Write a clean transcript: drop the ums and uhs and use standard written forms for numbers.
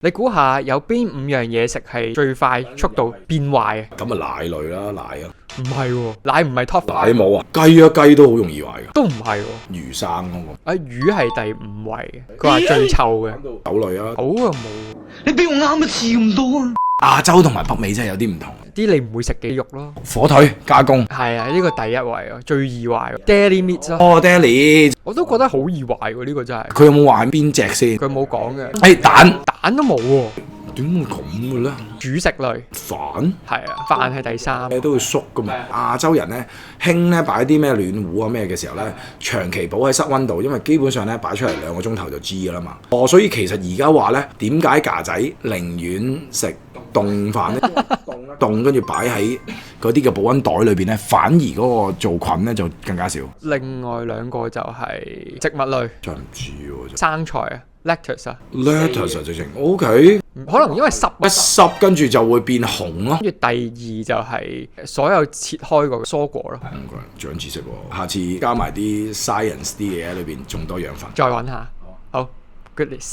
你估下有邊5樣嘢食係最快速度變壞嘅？咁啊奶類啦，奶啊，唔係喎，奶唔係 top 5。奶冇啊，雞都好容易壞㗎。都唔係喎。魚生嗰個。魚係第5位嘅，佢話最臭嘅。豆類啊。好啊冇。你比我啱一次咁多啊！亞洲同埋北美真係有啲唔同。啲你唔會食嘅肉咯。火腿加工。係啊，呢個第1位啊，最易壞。Deli meat 咯。哦，Deli。我都覺得好易壞喎，呢個真係。佢有冇話邊隻先？佢冇講嘅。蛋都冇喎。點會咁嘅咧？主食類。飯。係啊，飯係第3。都會縮噶嘛。亞洲人咧興咧擺啲咩暖壺啊咩嘅時候咧，長期保喺室溫度，因為基本上咧擺出嚟2個鐘頭就知㗎啦嘛。所以其實而家話咧，點解架仔寧願食凍飯咧？凍跟住擺喺嗰啲嘅保溫袋裏邊咧，反而嗰個做菌咧就更加少。另外2個就係植物類。真係唔知喎。生菜啊 ，lettuce 啊。lettuce 直情 OK。可能因為濕一濕跟住就會變紅咯。跟住第2就係所有切開個蔬果咯。長知識喎，下次加埋啲 science 啲嘢喺裏邊，種多養分。再揾下。好 ，goodness。